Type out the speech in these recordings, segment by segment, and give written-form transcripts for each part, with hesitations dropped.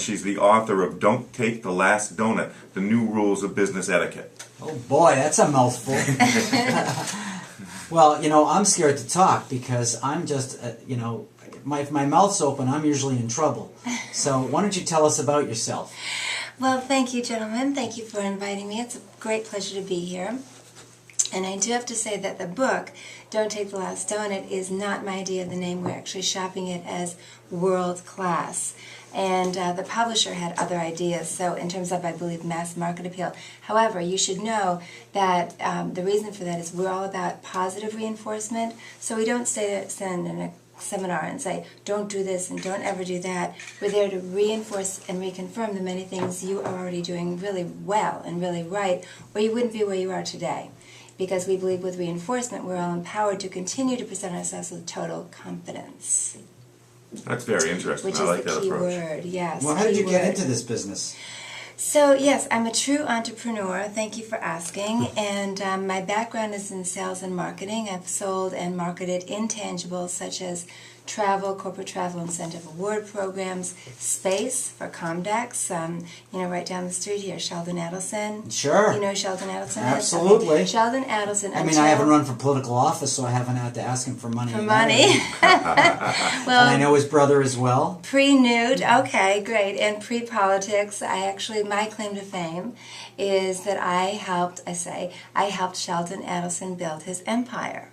She's the author of Don't Take the Last Donut, The New Rules of Business Etiquette. Oh boy, that's a mouthful. Well, you know, I'm scared to talk because I'm just, you know, if my mouth's open, I'm usually in trouble. So why don't you tell us about yourself? Well, thank you, gentlemen. Thank you for inviting me. It's a great pleasure to be here. And I do have to say that the book, Don't Take the Last Donut, is not my idea of the name. We're actually shopping it as World Class. And the publisher had other ideas, so in terms of, I believe, mass market appeal. However, you should know that the reason for that is we're all about positive reinforcement, so we don't send in a seminar and say, don't do this and don't ever do that. We're there to reinforce and reconfirm the many things you are already doing really well and really right, or you wouldn't be where you are today. Because we believe with reinforcement, we're all empowered to continue to present ourselves with total confidence. That's very interesting. Which I like is that the key approach. word, yes. Well, how did you get into this business? So, yes, I'm a true entrepreneur. Thank you for asking. And my background is in sales and marketing. I've sold and marketed intangibles such as travel, corporate travel incentive award programs, space for Comdex, you know, right down the street here, Sheldon Adelson. Sure. You know Sheldon Adelson? Absolutely. Okay. Sheldon Adelson. I mean, I haven't run for political office, so I haven't had to ask him for money. For money. Well, and I know his brother as well. Pre-nude, okay, great. And pre-politics, my claim to fame is that I helped Sheldon Adelson build his empire.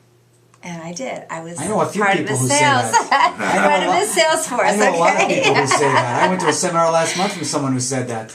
And I did. I was know a few part people of his who say sales. that. Part of his sales force. I know okay? a lot of people who say that. I went to a seminar last month from someone who said that.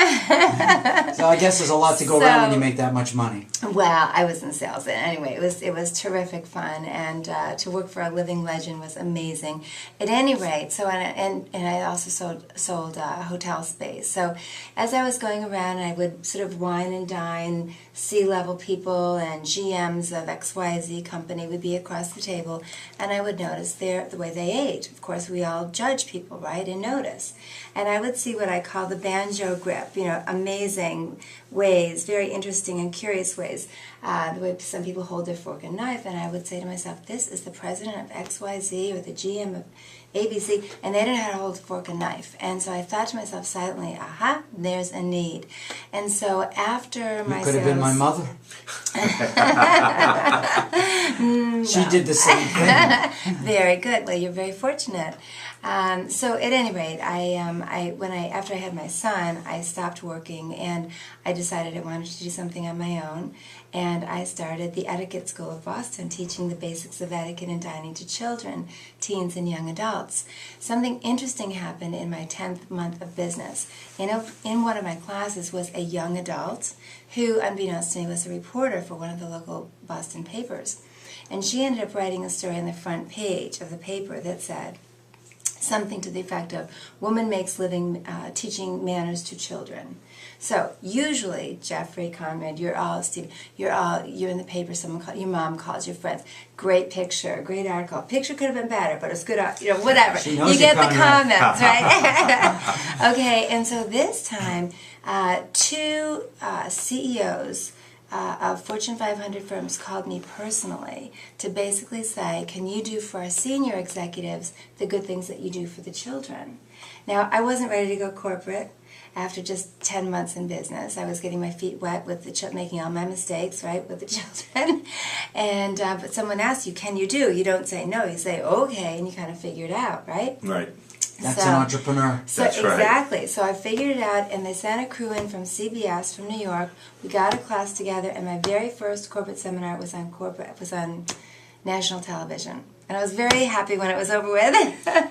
So I guess there's a lot to go around when you make that much money. Well, I was in sales, and anyway, it was terrific fun, and to work for a living legend was amazing. At any rate, so and I also sold hotel space. So as I was going around, I would sort of wine and dine C-level people and GMs of XYZ company would be across the table, and I would notice the way they ate. Of course, we all judge people, right, and notice. And I would see what I call the banjo grip, you know, amazing ways, very interesting and curious ways, the way some people hold their fork and knife, and I would say to myself, this is the president of XYZ or the GM of ABC, and they didn't know how to hold a fork and knife. And so I thought to myself silently, aha, there's a need. And so after my You could have been my mother. She did the same thing. Very good. Well, you're very fortunate. So at any rate, after I had my son, I stopped working and I decided I wanted to do something on my own. And I started the Etiquette School of Boston, teaching the basics of etiquette and dining to children, teens, and young adults. Something interesting happened in my 10th month of business. In one of my classes was a young adult who, unbeknownst to me, was a reporter for one of the local Boston papers. And she ended up writing a story on the front page of the paper that said something to the effect of, woman makes living teaching manners to children. So usually, Jeffrey, Conrad, you're in the paper, your mom calls, your friends, great picture, great article. Picture could have been better, but it's good, you know, whatever. She knows you get Conrad. the comments, right? Okay, and so this time, two CEOs of Fortune 500 firms called me personally to basically say, can you do for our senior executives the good things that you do for the children? Now, I wasn't ready to go corporate after just 10 months in business. I was getting my feet wet with making all my mistakes, right, with the children. And but someone asks you, can you do? You don't say no, you say okay, and you kind of figure it out, right? Right. That's an entrepreneur. So That's right. exactly. So I figured it out, and they sent a crew in from CBS from New York. We got a class together, and my very first corporate seminar was on national television, and I was very happy when it was over with.